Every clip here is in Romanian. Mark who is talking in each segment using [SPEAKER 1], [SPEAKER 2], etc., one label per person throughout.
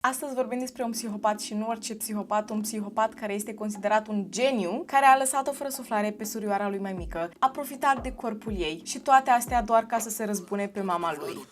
[SPEAKER 1] Astăzi vorbim despre un psihopat și nu orice psihopat, un psihopat care este considerat un geniu, care a lăsat-o fără suflare pe surioara lui mai mică, a profitat de corpul ei și toate astea doar ca să se răzbune pe mama lui.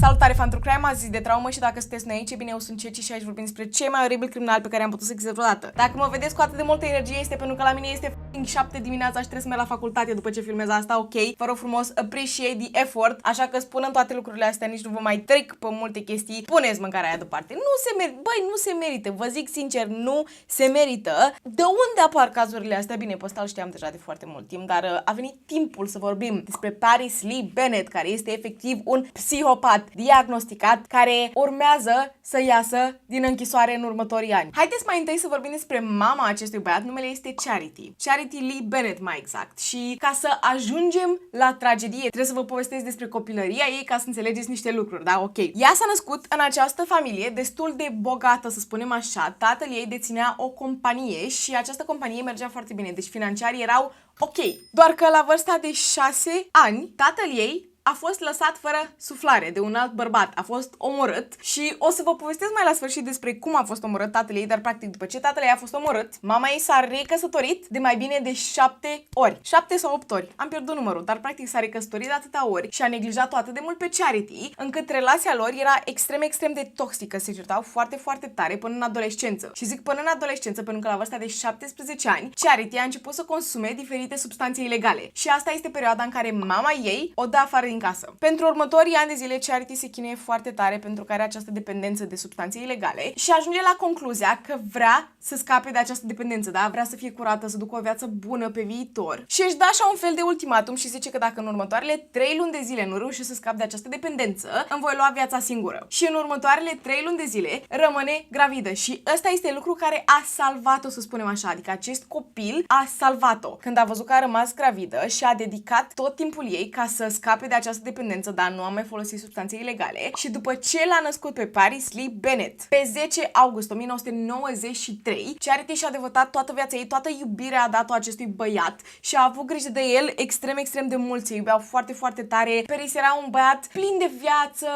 [SPEAKER 1] Salutare, fan True Crime, azi zi de traumă și dacă sunteți noi aici, bine, eu sunt Ceci și aici vorbim despre cei mai oribil criminali pe care am putut să exist vreodată. Dacă mă vedeți cu atât de multă energie, este pentru că la mine este 7 dimineața și trebuie să merg la facultate după ce filmez asta, ok? Vă rog frumos, appreciate the effort, așa că spunând toate lucrurile astea, nici nu vă mai trec pe multe chestii, puneți mâncarea aia deoparte. Nu se merită, băi, nu se merită, vă zic sincer, nu se merită. De unde apar cazurile astea? Bine, pe ăsta îl știam deja de foarte mult timp, dar a venit timpul să vorbim despre Paris Lee Bennett, care este efectiv un psihopat diagnosticat care urmează să iasă din închisoare în următorii ani. Haideți mai întâi să vorbim despre mama acestui băiat, numele este Charity. Charity Lee Bennett, mai exact. Și ca să ajungem la tragedie, trebuie să vă povestesc despre copilăria ei ca să înțelegeți niște lucruri, da? Ok. Ea s-a născut în această familie destul de bogată, să spunem așa. Tatăl ei deținea o companie și această companie mergea foarte bine, deci financiarii erau ok. Doar că la vârsta de 6 ani, tatăl ei a fost lăsat fără suflare de un alt bărbat, a fost omorât și o să vă povestesc mai la sfârșit despre cum a fost omorât tatăl ei, dar practic după ce tatăl ei a fost omorât, mama ei s-a recăsătorit de mai bine de 7 ori. 7 sau 8 ori. Am pierdut numărul, dar practic s-a recăsătorit de atâtea ori și a neglijat-o atât de mult pe Charity, încât relația lor era extrem de toxică, se certau foarte tare până în adolescență. Și zic până în adolescență pentru că la vârsta de 17 ani, Charity a început să consume diferite substanțe ilegale. Și asta este perioada în care mama ei o dă afară din casă. Pentru următorii ani de zile, Charity se chinuie foarte tare pentru că are această dependență de substanțe ilegale și ajunge la concluzia că vrea să scape de această dependență, da? Vrea să fie curată, să ducă o viață bună pe viitor. Și își dă așa un fel de ultimatum și zice că dacă în următoarele 3 luni de zile nu reușește să scape de această dependență, îmi voi lua viața singură. Și în următoarele 3 luni de zile rămâne gravidă și ăsta este lucru care a salvat-o, să spunem așa, adică acest copil a salvat-o. Când a văzut că a rămas gravidă și a dedicat tot timpul ei ca să scape de această dependență, dar nu a mai folosit substanțe ilegale. Și după ce l-a născut pe Paris Lee Bennett, pe 10 august 1993, Charity și-a devotat toată viața ei, toată iubirea a dat-o acestui băiat și a avut grijă de el extrem de mult. Se iubeau foarte tare. Paris era un băiat plin de viață,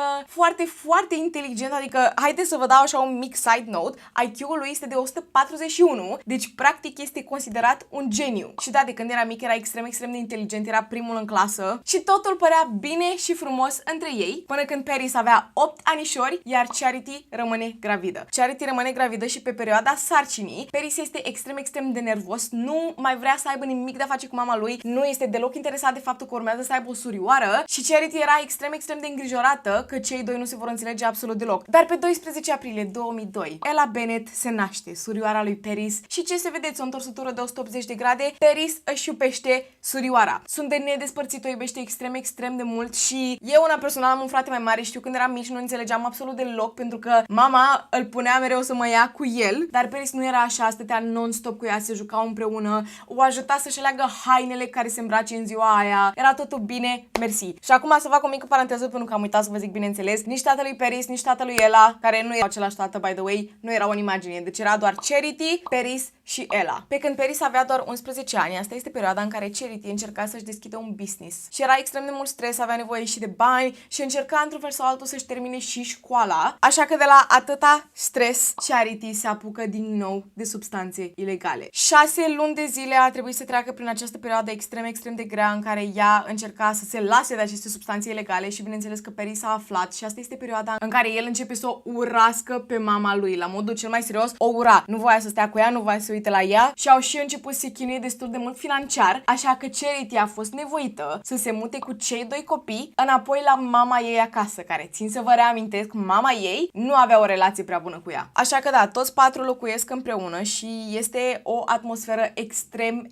[SPEAKER 1] foarte inteligent, adică haideți să vă dau așa un mic side note, IQ-ul lui este de 141, deci practic este considerat un geniu. Și da, de când era mic era extrem de inteligent, era primul în clasă și totul părea bine și frumos între ei, până când Paris avea 8 anișori, iar Charity rămâne gravidă. Charity rămâne gravidă și pe perioada sarcinii, Paris este extrem de nervos, nu mai vrea să aibă nimic de a face cu mama lui, nu este deloc interesat de faptul că urmează să aibă o surioară și Charity era extrem de îngrijorată că cei doi nu se vor înțelege absolut deloc. Dar pe 12 aprilie 2002, Ella Bennett se naște, surioara lui Paris, și ce se vedeți, o întorsătură de 180 de grade, Paris își iubește surioara. Sunt de nedespărțit, o iubește extrem de mult și eu una personal am un frate mai mare, știu când eram mici nu înțelegeam absolut deloc pentru că mama îl punea mereu să mă ia cu el, dar Paris nu era așa, stătea non-stop cu ea, se jucau împreună, o ajuta să-și aleagă hainele care se îmbrace în ziua aia, era totul bine, mersi. Și acum să fac o mică paranteză pentru că am uitat să vă zic, bineînțeles, nici tatălui Paris, nici tatălui Ella, care nu era același tată, by the way, nu erau în imagine, deci era doar Charity, Paris și Ella. Pe când Paris avea doar 11 ani, asta este perioada în care Charity încerca să-și deschidă un business și era extrem de mult stres, avea nevoie și de bani și încerca într-un fel sau altul să-și termine și școala, așa că de la atâta stres, Charity se apucă din nou de substanțe ilegale. 6 luni de zile a trebuit să treacă prin această perioadă extrem de grea în care ea încerca să se lase de aceste substanțe ilegale și bineînțeles că Paris a aflat și asta este perioada în care el începe să o urască pe mama lui, la modul cel mai serios, o ura. Nu voia să stea cu ea, nu voia să uite la ea și au și început să se chinuie destul de mult financiar, așa că Charity a fost nevoită să se mute cu cei doi copii înapoi la mama ei acasă, care, țin să vă reamintesc, mama ei nu avea o relație prea bună cu ea. Așa că da, toți 4 locuiesc împreună și este o atmosferă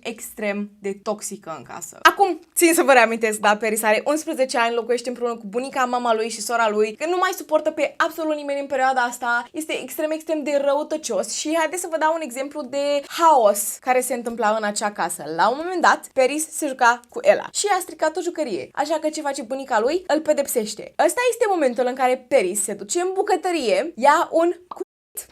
[SPEAKER 1] extrem de toxică în casă. Acum, țin să vă reamintesc, da, Paris are 11 ani, locuiește împreună cu bunica, mama lui și sora lui, că nu mai suportă pe absolut nimeni în perioada asta, este extrem de răutăcios și haideți să vă dau un exemplu de haos care se întâmpla în acea casă. La un moment dat, Paris se juca cu Ella și a stricat o jucărie, așa că ce face bunica lui? Îl pedepsește. Ăsta este momentul în care Paris se duce în bucătărie, ia un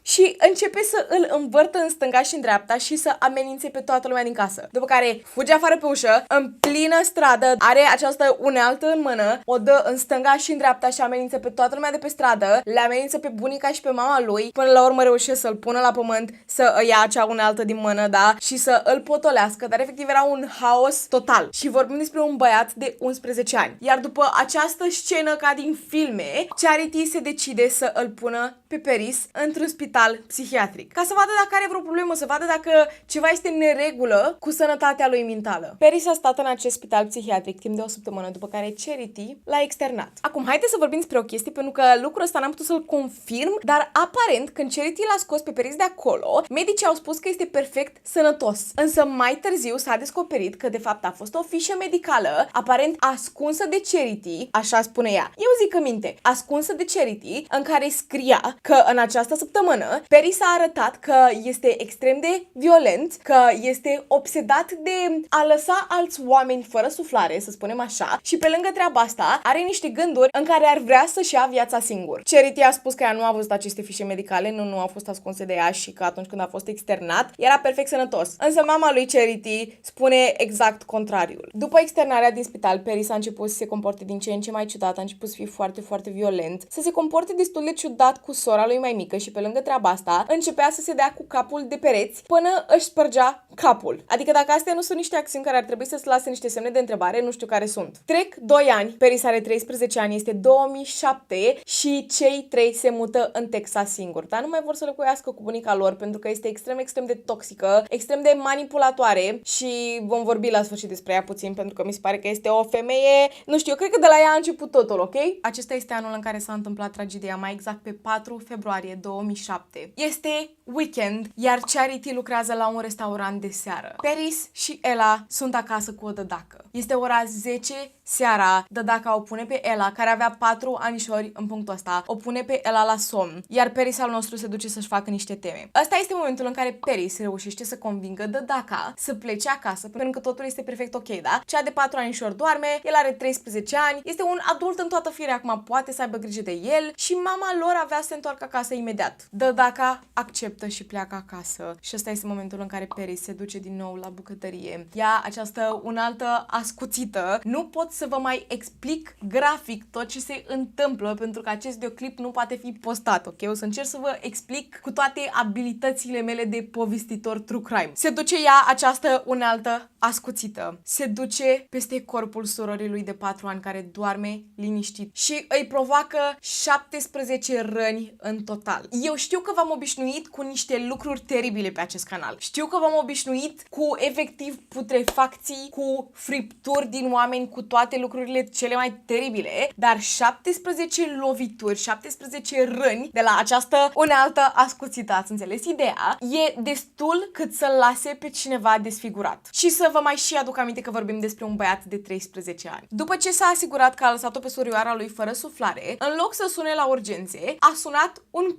[SPEAKER 1] și începe să îl învârtă în stânga și în dreapta și să amenințe pe toată lumea din casă. După care fuge afară pe ușă, în plină stradă, are această unealtă în mână, o dă în stânga și în dreapta și amenință pe toată lumea de pe stradă, le amenință pe bunica și pe mama lui, până la urmă reușește să-l pună la pământ, să ia acea unealtă din mână, da, și să îl potolească, dar efectiv era un haos total. Și vorbim despre un băiat de 11 ani. Iar după această scenă ca din filme, Charity se decide să îl pună pe Paris într-un spital psihiatric, ca să vadă dacă are vreo problemă, să vadă dacă ceva este în neregulă cu sănătatea lui mentală. Paris a stat în acest spital psihiatric timp de o săptămână, după care Charity l-a externat. Acum, haideți să vorbim despre o chestie, pentru că lucrul ăsta n-am putut să-l confirm, dar aparent, când Charity l-a scos pe Paris de acolo, medicii au spus că este perfect sănătos. Însă mai târziu s-a descoperit că de fapt a fost o fișă medicală, aparent ascunsă de Charity, așa spune ea. Eu zic că minte, ascunsă de Charity, în care scria că în această săptămână Paris a arătat că este extrem de violent, că este obsedat de a lăsa alți oameni fără suflare, să spunem așa, și pe lângă treaba asta are niște gânduri în care ar vrea să-și ia viața singur. Charity a spus că ea nu a văzut aceste fișe medicale, nu au fost ascunse de ea și că atunci când a fost externat era perfect sănătos. Însă mama lui Charity spune exact contrariul. După externarea din spital, Paris a început să se comporte din ce în ce mai ciudat, a început să fie foarte, foarte violent, să se comporte destul de ciudat cu sora lui mai mică și pe lângă treaba asta începea să se dea cu capul de pereți până își spărgea capul. Adică dacă astea nu sunt niște acțiuni care ar trebui să-ți lase niște semne de întrebare, nu știu care sunt. Trec 2 ani, Paris are 13 ani, este 2007 și cei trei se mută în Texas singuri, dar nu mai vor să locuiască cu bunica lor pentru că este extrem, extrem de toxică, extrem de manipulatoare și vom vorbi la sfârșit despre ea puțin pentru că mi se pare că este o femeie, nu știu, eu cred că de la ea a început totul, ok? Acesta este anul în care s-a întâmplat tragedia, mai exact pe 4 februarie 2007. Este weekend, iar Charity lucrează la un restaurant de seară. Paris și Ella sunt acasă cu o dădacă. Este ora 10 seara, dădaca o pune pe Ella, care avea 4 anișori în punctul ăsta, o pune pe Ella la somn, iar Paris al nostru se duce să-și facă niște teme. Ăsta este momentul în care Paris reușește să convingă dădaca să plece acasă, pentru că totul este perfect ok, da? Cea de 4 anișori doarme, el are 13 ani, este un adult în toată firea, acum poate să aibă grijă de el și mama lor avea să se întoarcă acasă imediat. Dădaca acceptă și pleacă acasă și ăsta este momentul în care Paris se duce din nou la bucătărie. Ia această unaltă ascuțită. Nu pot să vă mai explic grafic tot ce se întâmplă pentru că acest videoclip nu poate fi postat, ok? O să încerc să vă explic cu toate abilitățile mele de povestitor true crime. Se duce ea această unaltă ascuțită. Se duce peste corpul surorii lui de 4 ani care doarme liniștit și îi provoacă 17 răni în total. Eu știu că v-am obișnuit cu niște lucruri teribile pe acest canal. Știu că v-am obișnuit cu efectiv putrefacții, cu fripturi din oameni, cu toate lucrurile cele mai teribile, dar 17 lovituri, 17 răni de la această unealtă ascuțită, ați înțeles ideea? E destul cât să-l lase pe cineva desfigurat. Și să vă mai și aduc aminte că vorbim despre un băiat de 13 ani. După ce s-a asigurat că a lăsat-o pe surioara lui fără suflare, în loc să sune la urgențe, a sunat un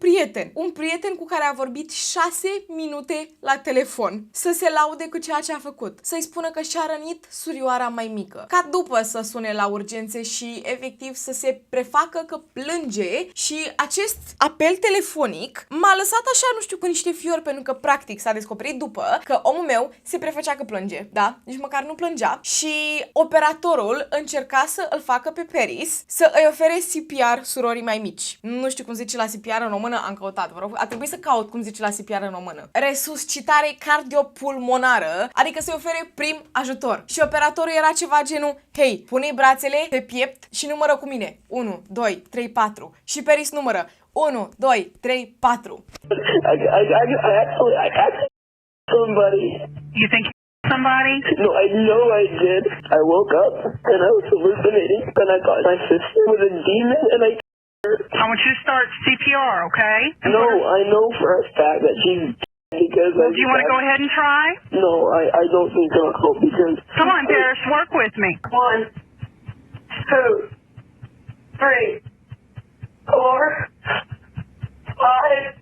[SPEAKER 1] prieten cu care a vorbit 6 minute la telefon, să se laude cu ceea ce a făcut, să-i spună că și-a rănit surioara mai mică, ca după să sune la urgențe și efectiv să se prefacă că plânge. Și acest apel telefonic m-a lăsat așa, nu știu, cu niște fiori, pentru că practic s-a descoperit după că omul meu se prefăcea că plânge, da? Nici măcar nu plângea și operatorul încerca să îl facă pe Paris să îi ofere CPR surorii mai mici. Nu știu cum zice la CPR în română, am căutat, vă rog, a trebuit să caut cum zice la CPR în română. Resuscitare cardiopulmonară, adică să-i ofere prim ajutor. Și operatorul era ceva genul: hei, pune-i brațele pe piept și numără cu mine. 1, 2, 3, 4. Și Paris numără 1, 2, 3, 4. I actually somebody. You think somebody? No, I know I did. I woke up and I was hallucinating and I thought my sister was a demon and I want you to start CPR, okay? No, I know for a fact that she's because do you want to go ahead and try? No, I don't think it'll help because... Come on, Paris, work with me. 1, 2, 3, 4, 5,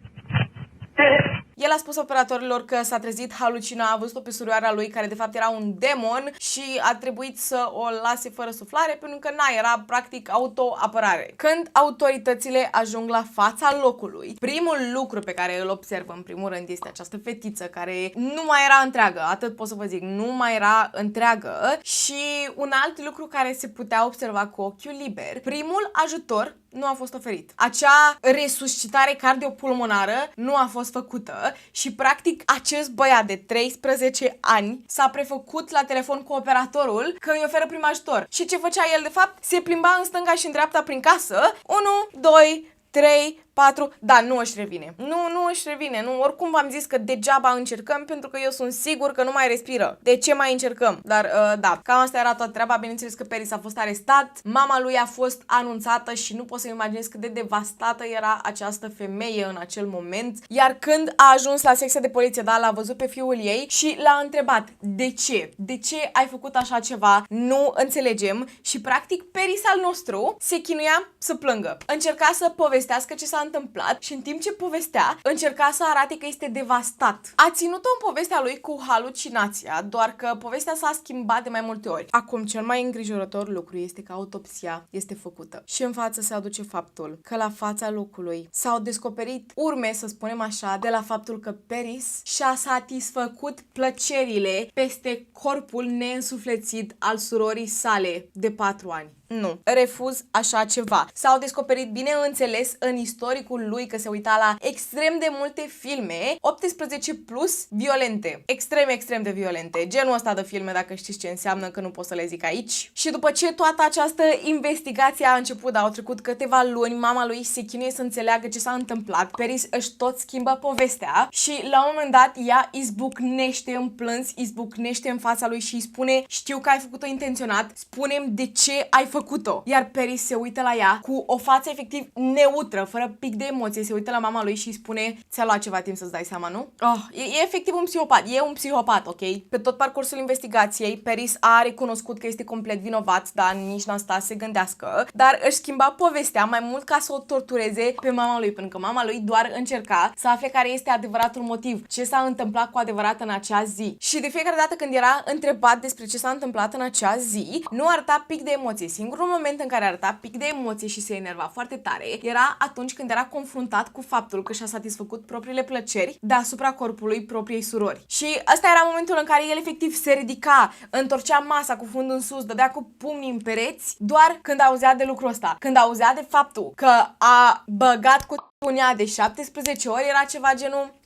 [SPEAKER 1] 6. El a spus operatorilor că s-a trezit halucinat, a văzut-o pe surioara lui care de fapt era un demon și a trebuit să o lase fără suflare pentru că era practic autoapărare. Când autoritățile ajung la fața locului, primul lucru pe care îl observă în primul rând este această fetiță care nu mai era întreagă, atât pot să vă zic, nu mai era întreagă. Și un alt lucru care se putea observa cu ochiul liber, primul ajutor nu a fost oferit. Acea resuscitare cardiopulmonară nu a fost făcută și practic acest băiat de 13 ani s-a prefăcut la telefon cu operatorul că îi oferă prim ajutor. Și ce făcea el de fapt? Se plimba în stânga și în dreapta prin casă. 1, 2, 3, 4, da, nu își revine. Nu își revine. Nu, oricum v-am zis că degeaba încercăm pentru că eu sunt sigur că nu mai respiră. De ce mai încercăm? Dar, da, cam asta era toată treaba. Bineînțeles că Paris a fost arestat, mama lui a fost anunțată și nu pot să-mi imaginez cât de devastată era această femeie în acel moment. Iar când a ajuns la secția de poliție, da, l-a văzut pe fiul ei și l-a întrebat de ce? De ce ai făcut așa ceva? Nu înțelegem. Și practic Paris al nostru se chinuia să plângă. Încerca să povestească ce s-a întâmplat și în timp ce povestea, încerca să arate că este devastat. A ținut-o în povestea lui cu halucinația, doar că povestea s-a schimbat de mai multe ori. Acum, cel mai îngrijorător lucru este că autopsia este făcută. Și în față se aduce faptul că la fața locului s-au descoperit urme, să spunem așa, de la faptul că Paris și-a satisfăcut plăcerile peste corpul neînsuflețit al surorii sale de 4 ani. Nu, refuz așa ceva. S-au descoperit, bineînțeles, în istoricul lui că se uita la extrem de multe filme, 18 plus violente. Extrem de violente. Genul ăsta de filme, dacă știți ce înseamnă, că nu pot să le zic aici. Și după ce toată această investigație a început, au trecut câteva luni, mama lui se chinuie să înțeleagă ce s-a întâmplat. Paris își tot schimbă povestea și la un moment dat ea izbucnește în plâns, izbucnește în fața lui și îi spune: știu că ai făcut-o intenționat, spune-mi de ce ai făcut-o. Iar Paris se uită la ea cu o față efectiv neutră, fără pic de emoție, se uită la mama lui și îi spune: ți-a luat ceva timp să-ți dai seama, nu? E efectiv un psihopat, e un psihopat, ok? Pe tot parcursul investigației, Paris a recunoscut că este complet vinovat, dar nici n-a stat să se gândească, dar își schimba povestea mai mult ca să o tortureze pe mama lui, pentru că mama lui doar încerca să afle care este adevăratul motiv, ce s-a întâmplat cu adevărat în acea zi. Și de fiecare dată când era întrebat despre ce s-a întâmplat în acea zi, nu arăta pic de emoție. Singurul moment în care arăta pic de emoție și se enerva foarte tare era atunci când era confruntat cu faptul că și-a satisfăcut propriile plăceri deasupra corpului propriei surori. Și ăsta era momentul în care el efectiv se ridica, întorcea masa cu fundul în sus, dădea cu pumnii în pereți, doar când auzea de lucrul ăsta. Când auzea de faptul că a băgat cu punea de 17 ori, era ceva genul: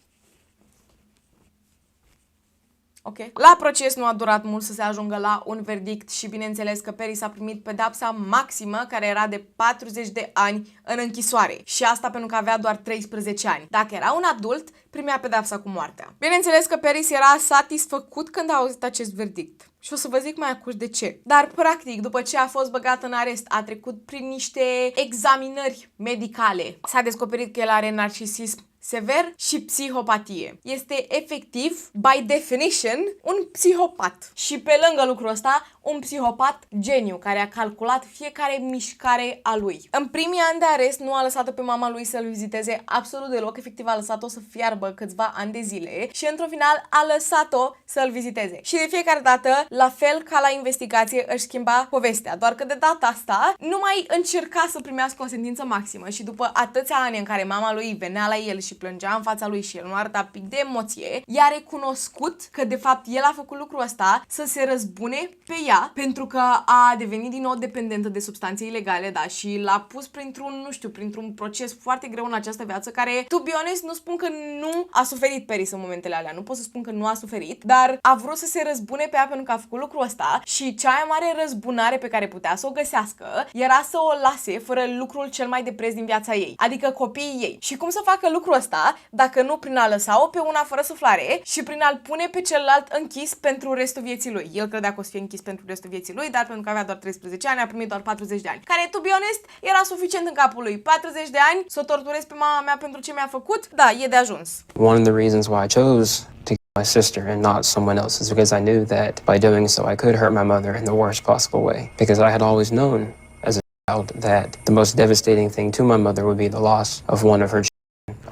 [SPEAKER 1] ok. La proces nu a durat mult să se ajungă la un verdict și bineînțeles că Paris a primit pedapsa maximă, care era de 40 de ani în închisoare. Și asta pentru că avea doar 13 ani. Dacă era un adult, primea pedapsa cu moartea. Bineînțeles că Paris era satisfăcut când a auzit acest verdict. Și o să vă zic mai acum de ce. Dar, practic, după ce a fost băgat în arest, a trecut prin niște examinări medicale. S-a descoperit că el are narcisism sever și psihopatie. Este efectiv, by definition, un psihopat. Și pe lângă lucrul ăsta, un psihopat geniu, care a calculat fiecare mișcare a lui. În primii ani de arest nu a lăsat-o pe mama lui să-l viziteze absolut deloc, efectiv a lăsat-o să fiarbă câțiva ani de zile și într-un final a lăsat-o să-l viziteze. Și de fiecare dată, la fel ca la investigație, își schimba povestea, doar că de data asta nu mai încerca să primească o sentință maximă și după atâția ani în care mama lui venea la el și plângea în fața lui și el nu arăta pic de emoție, i-a recunoscut că de fapt el a făcut lucrul ăsta să se răzbune pe ea pentru că a devenit din nou dependentă de substanțe ilegale, da, și l-a pus printr-un, nu știu, printr-un proces foarte greu în această viață care, to be honest, nu spun că nu a suferit Paris în momentele alea, nu pot să spun că nu a suferit, dar a vrut să se răzbune pe ea pentru că a făcut lucrul ăsta și cea mai mare răzbunare pe care putea să o găsească era să o lase fără lucrul cel mai de preț din viața ei, adică copiii ei. Și cum să facă lucrul ăsta dacă nu prin a lăsa-o pe una fără suflare și prin a-l pune pe celălalt închis pentru restul vieții lui. El credea că o să fie închis pentru restul vieții lui, dar pentru că avea doar 13 ani, a primit doar 40 de ani. Care, to be honest, era suficient în capul lui. 40 de ani, să o torturez pe mama mea pentru ce mi-a făcut? Da, e de ajuns.
[SPEAKER 2] One of the reasons why I chose to kill my sister and not someone else is because I knew that by doing so I could hurt my mother in the worst possible way. Because I had always known as a child that the most devastating thing to my mother would be the loss of one of her children.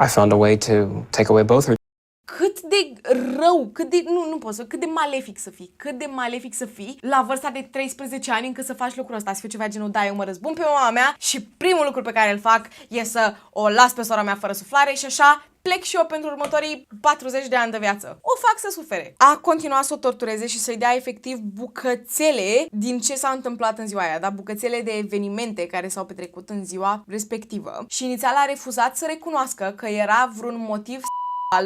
[SPEAKER 2] I found a way to take away both her
[SPEAKER 1] rău, cât de malefic să fii, la vârsta de 13 ani încât să faci lucrul ăsta, să fie ceva genul, da, eu mă răzbun pe mama mea și primul lucru pe care îl fac e să o las pe sora mea fără suflare și așa plec și eu pentru următorii 40 de ani de viață. O fac să sufere. A continuat să o tortureze și să-i dea efectiv bucățele din ce s-a întâmplat în ziua aia, da? Bucățele de evenimente care s-au petrecut în ziua respectivă. Și inițial a refuzat să recunoască că era vreun motiv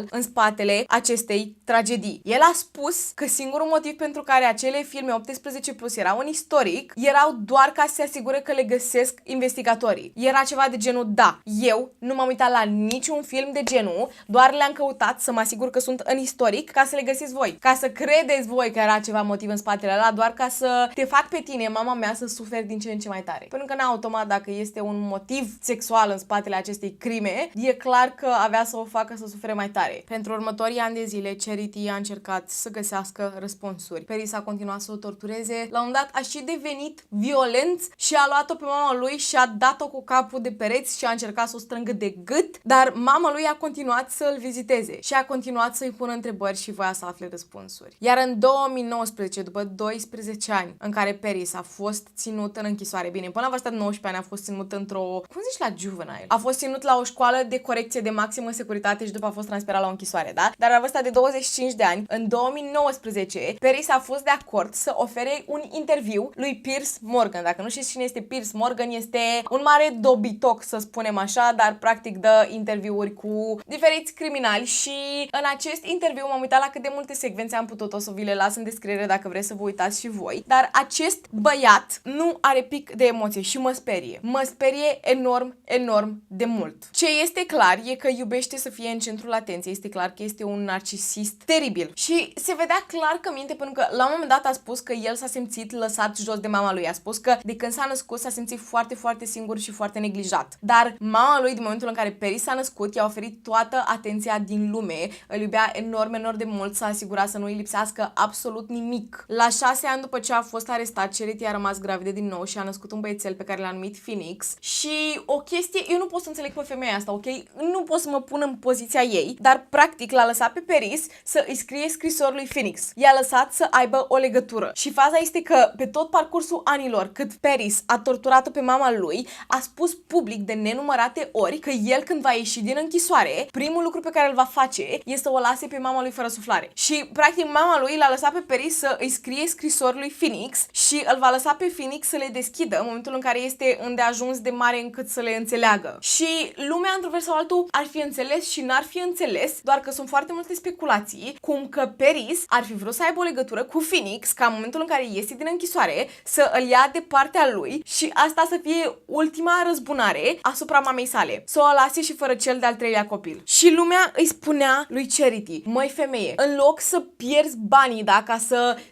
[SPEAKER 1] în spatele acestei tragedii. El a spus că singurul motiv pentru care acele filme 18 plus erau în istoric erau doar ca să se asigure că le găsesc investigatorii. Era ceva de genul, da, eu nu m-am uitat la niciun film de genul, doar le-am căutat să mă asigur că sunt în istoric ca să le găsiți voi. Ca să credeți voi că era ceva motiv în spatele ăla, doar ca să te fac pe tine, mama mea, să suferi din ce în ce mai tare. Pentru că, na, automat, dacă este un motiv sexual în spatele acestei crime, e clar că avea să o facă să sufere mai tare. Pentru următorii ani de zile, Charity a încercat să găsească răspunsuri. Paris a continuat să o tortureze. La un dat a și devenit violent și a luat-o pe mama lui și a dat-o cu capul de pereți și a încercat să o strângă de gât, dar mama lui a continuat să îl viziteze și a continuat să-i pună întrebări și voia să afle răspunsuri. Iar în 2019, după 12 ani în care Paris a fost ținut în închisoare, bine, până la vârsta de 19 ani a fost ținut într-o, cum zici, la juvenile. A fost ținut la o școală de corecție de maximă securitate și după a fost transferat la o închisoare, da? Dar la vârsta de 25 de ani, în 2019, Paris a fost de acord să ofere un interviu lui Piers Morgan. Dacă nu știți cine este Piers Morgan, este un mare dobitoc, să spunem așa, dar practic dă interviuri cu diferiți criminali și în acest interviu m-am uitat la cât de multe secvențe am putut, o să vi le las în descriere dacă vreți să vă uitați și voi, dar acest băiat nu are pic de emoție și mă sperie. Mă sperie enorm, enorm de mult. Ce este clar e că iubește să fie în centrul atenției, este clar că este un narcisist teribil și se vedea clar că minte, pentru că la un moment dat a spus că el s-a simțit lăsat jos de mama lui, a spus că de când s-a născut s-a simțit foarte, foarte singur și foarte neglijat, dar mama lui din momentul în care Paris s-a născut i-a oferit toată atenția din lume, îl iubea enorm, enorm de mult, s-a asigurat să nu îi lipsească absolut nimic. La 6 ani după ce a fost arestat, Charity a rămas gravidă din nou și a născut un băiețel pe care l-a numit Phoenix și o chestie, eu nu pot să înțeleg pe femeia asta, ok? Nu pot să mă pun în poziția ei, dar practic l-a lăsat pe Paris să îi scrie scrisori lui Phoenix. I-a lăsat să aibă o legătură. Și faza este că pe tot parcursul anilor cât Paris a torturat-o pe mama lui, a spus public de nenumărate ori că el, când va ieși din închisoare, primul lucru pe care îl va face este să o lase pe mama lui fără suflare. Și practic mama lui l-a lăsat pe Paris să îi scrie scrisori lui Phoenix și îl va lăsa pe Phoenix să le deschidă în momentul în care este îndeajuns de mare încât să le înțeleagă. Și lumea, într-un fel sau altul, ar fi înțeles și n-ar fi înțeles, doar că sunt foarte multe speculații cum că Paris ar fi vrut să aibă o legătură cu Phoenix ca în momentul în care iese din închisoare să îl ia de partea lui și asta să fie ultima răzbunare asupra mamei sale. Să o lase și fără cel de-al treilea copil. Și lumea îi spunea lui Charity: măi femeie, în loc să pierzi banii, da, ca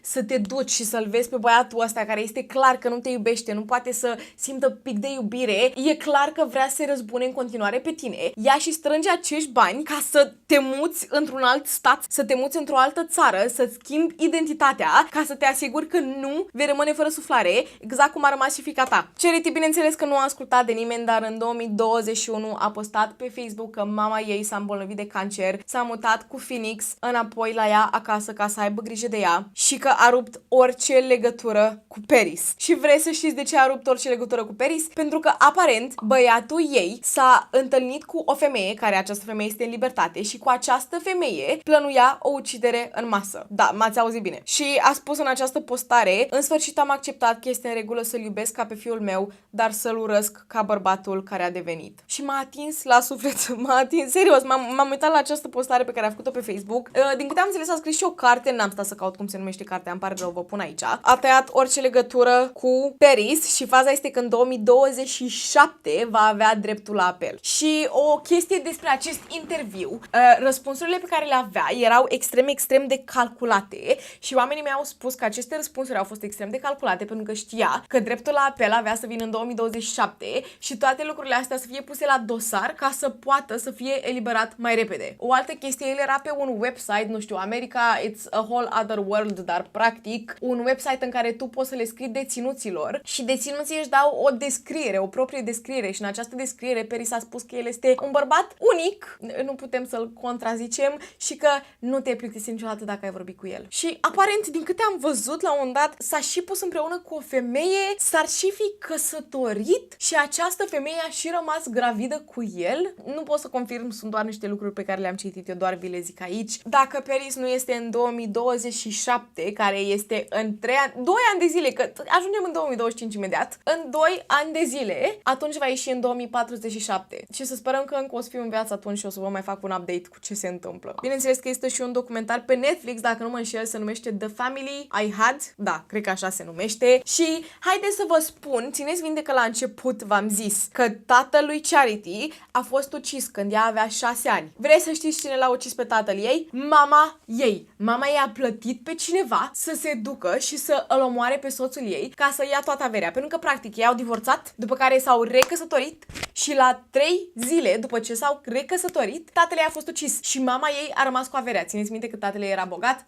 [SPEAKER 1] să te duci și să-l vezi pe băiatul ăsta care este clar că nu te iubește, nu poate să simtă pic de iubire, e clar că vrea să se răzbune în continuare pe tine, ia și strânge acești bani ca să te muți într-un alt stat, să te muți într-o altă țară, să-ți schimbi identitatea, ca să te asiguri că nu vei rămâne fără suflare, exact cum a rămas și fiica ta. Charity, bineînțeles că nu a ascultat de nimeni, dar în 2021 a postat pe Facebook că mama ei s-a îmbolnăvit de cancer, s-a mutat cu Phoenix înapoi la ea acasă ca să aibă grijă de ea și că a rupt orice legătură cu Paris. Și vreți să știți de ce a rupt orice legătură cu Paris? Pentru că aparent băiatul ei s-a întâlnit cu o femeie, care această femeie este în libertate, și cu această femeie plănuia o ucidere în masă. Da, m-ați auzit bine. Și a spus în această postare: în sfârșit am acceptat că este în regulă să-l iubesc ca pe fiul meu, dar să-l urăsc ca bărbatul care a devenit. Și m-a atins la suflet, m-a atins, serios, m-am uitat la această postare pe care a făcut-o pe Facebook. Din câte am înțeles, a scris și o carte, n-am stat să caut cum se numește cartea, îmi pare rău, vă pun aici. A tăiat orice legătură cu Paris și faza este că în 2027 va avea dreptul la apel. Și o chestie despre acest interviu, răspunsurile pe care le avea erau extrem, extrem de calculate și oamenii mei au spus că aceste răspunsuri au fost extrem de calculate pentru că știa că dreptul la apel avea să vină în 2027 și toate lucrurile astea să fie puse la dosar ca să poată să fie eliberat mai repede. O altă chestie, el era pe un website, nu știu, America, it's a whole other world, dar practic un website în care tu poți să le scrii deținuților și deținuții își dau o descriere, o proprie descriere și în această descriere Paris a spus că el este un bărbat unic, nu putem să-l contrazicem și că nu te plictisi niciodată dacă ai vorbit cu el. Și aparent, din câte am văzut, la un moment dat s-a și pus împreună cu o femeie, s-ar și fi căsătorit și această femeie a și rămas gravidă cu el. Nu pot să confirm, sunt doar niște lucruri pe care le-am citit, eu doar vi le zic aici. Dacă Paris nu este în 2027, care este în 2 ani de zile, că ajungem în 2025 imediat, în 2 ani de zile, atunci va ieși în 2047. Și să sperăm că încă o să fiu în viață atunci și o să vă mai fac un update cu ce se întâmplă. Bineînțeles că este și un documentar pe Netflix, dacă nu mă înșel, se numește The Family I Had. Da, cred că așa se numește. Și haideți să vă spun, țineți minte că la început v-am zis că tatălui Charity a fost ucis când ea avea 6 ani. Vreți să știți cine l-a ucis pe tatăl ei? Mama ei. Mama ei a plătit pe cineva să se ducă și să îl omoare pe soțul ei ca să ia toată averea. Pentru că, practic, ei au divorțat, după care s-au recăsătorit și la 3 zile după ce s-au recăsătorit, tatăl ei a fost ucis și mama ei a rămas cu averea. Țineți minte că tatăl ei era bogat?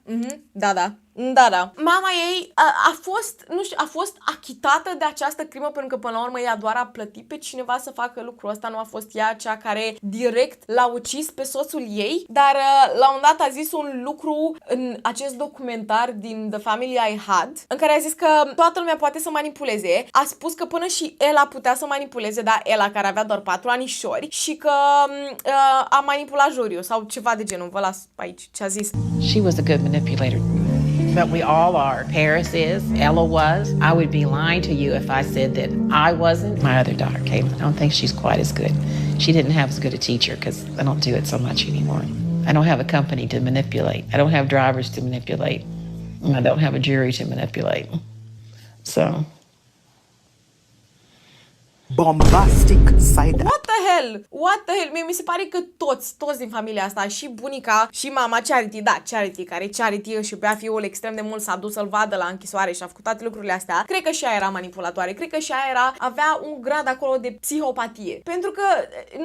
[SPEAKER 1] Da, da. Da, da. Mama ei a fost, nu știu, a fost achitată de această crimă pentru că până la urmă ea doar a plătit pe cineva să facă lucrul ăsta, nu a fost ea cea care direct l-a ucis pe soțul ei, dar la un dat a zis un lucru în acest documentar din The Family I Had, în care a zis că toată lumea poate să manipuleze, a spus că până și Ella putea să manipuleze, da, Ella care avea doar 4 anișori și că a manipulat juriul sau ceva de genul, vă las aici ce a zis.
[SPEAKER 3] She was a good manipulator. But we all are. Paris is, Ella was. I would be lying to you if I said that I wasn't. My other daughter, Caitlin, I don't think she's quite as good. She didn't have as good a teacher because I don't do it so much anymore. I don't have a company to manipulate. I don't have drivers to manipulate. I don't have a jury to manipulate. So...
[SPEAKER 4] bombastic side.
[SPEAKER 1] What the hell? What the hell? Mie mi se pare că toți din familia asta, și bunica, și mama Charity, da, Charity, care Charity își iubea fiul extrem de mult, s-a dus să-l vadă la închisoare și a făcut toate lucrurile astea. Cred că și ea era manipulatoare, cred că și ea avea un grad acolo de psihopatie. Pentru că,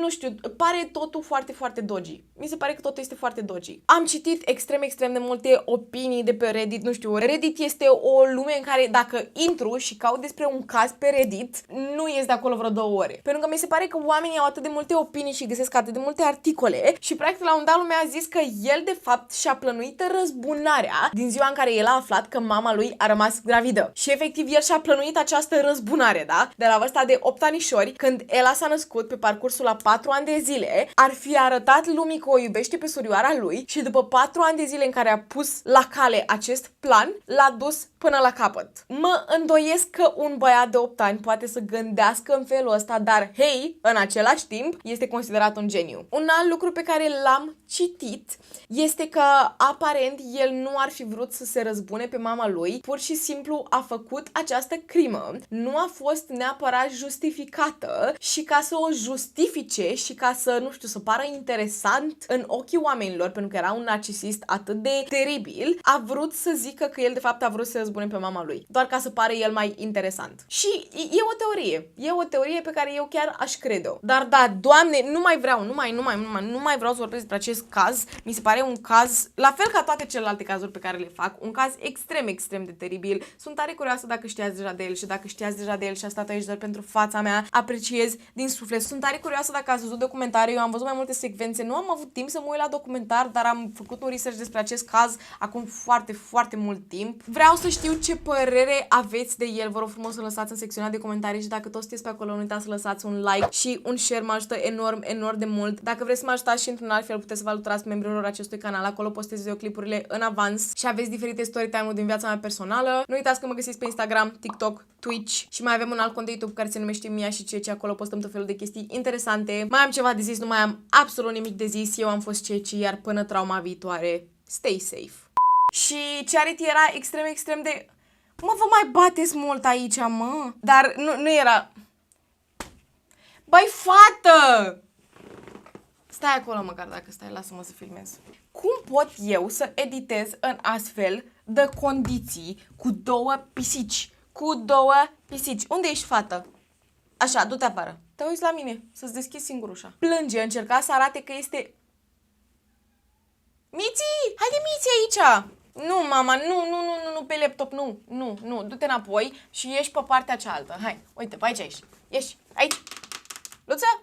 [SPEAKER 1] nu știu, pare totul foarte, foarte dodgy. Mi se pare că totul este foarte dodgy. Am citit extrem de multe opinii de pe Reddit, nu știu, Reddit este o lume în care dacă intru și caut despre un caz pe Reddit, nu ies de acolo vreo 2 ore. Pentru că mi se pare că oamenii au atât de multe opinii și găsesc atât de multe articole și practic la un dat lumea a zis că el de fapt și-a plănuit răzbunarea din ziua în care el a aflat că mama lui a rămas gravidă. Și efectiv el și-a plănuit această răzbunare, da? De la vârsta de 8 anișori, când Ella s-a născut pe parcursul la 4 ani de zile, ar fi arătat lumii că o iubește pe surioara lui și după 4 ani de zile în care a pus la cale acest plan, l-a dus până la capăt. Mă îndoiesc că un băiat de 8 ani poate să gândească în felul ăsta, dar hei, în același timp, este considerat un geniu. Un alt lucru pe care l-am citit este că aparent el nu ar fi vrut să se răzbune pe mama lui, pur și simplu a făcut această crimă, nu a fost neapărat justificată și ca să o justifice și ca să, nu știu, să pară interesant în ochii oamenilor, pentru că era un narcisist atât de teribil, a vrut să zică că el de fapt a vrut să se răzbune pe mama lui, doar ca să pare el mai interesant. Și e o teorie pe care eu chiar aș crede-o. Dar da, Doamne, nu mai vreau să vorbesc despre acest caz. Mi se pare un caz, la fel ca toate celelalte cazuri pe care le fac, un caz extrem de teribil. Sunt tare curioasă dacă știați deja de el și dacă știați deja de el și a stat aici doar pentru fața mea, apreciez din suflet. Sunt tare curioasă dacă ați văzut documentare, eu am văzut mai multe secvențe, nu am avut timp să mă uit la documentar, dar am făcut un research despre acest caz acum foarte mult timp. Vreau să știu ce părere aveți de el, vă rog frumos să lăsați în secțiunea de comentarii și dacă toți sunteți pe acolo, nu uitați să lăsați un like și un share, mă ajută enorm de mult. Dacă vreți să mă ajutați și într-un alt fel, puteți să vă alăturați membrilor acestui canal, acolo postez videoclipurile în avans și aveți diferite story time-uri din viața mea personală. Nu uitați că mă găsiți pe Instagram, TikTok, Twitch și mai avem un alt cont de YouTube care se numește Mia și Ceci, acolo postăm tot felul de chestii interesante. Mai am ceva de zis, nu mai am absolut nimic de zis. Eu am fost Ceci, iar până trauma viitoare, stay safe. Și Charity era extrem de... Mă, vă mai bateți mult aici, mă? Dar nu era... Băi, fată! Stai acolo măcar dacă stai, lasă-mă să filmez. Cum pot eu să editez în astfel de condiții cu 2 pisici? Cu 2 pisici. Unde ești, fată? Așa, du-te afară. Te uiți la mine, să-ți deschizi singur ușa. Plânge, încerca să arate că este... Miții! Haide, Miții, aici! Nu, mama, nu, pe laptop, nu, du-te înapoi și ieși pe partea cealaltă. Hai, uite, pe aici ești. Ieși, aici. Luța,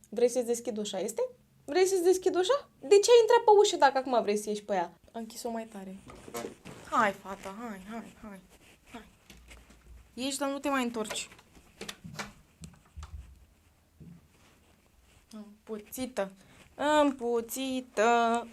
[SPEAKER 1] vrei să-ți deschid ușa, este? Vrei să-ți deschid ușa? De ce ai intrat pe ușă dacă acum vrei să ieși pe ea? Am închis-o mai tare. Hai, fata, hai. Ieși, dar nu te mai întorci. Împuțită. Împuțită.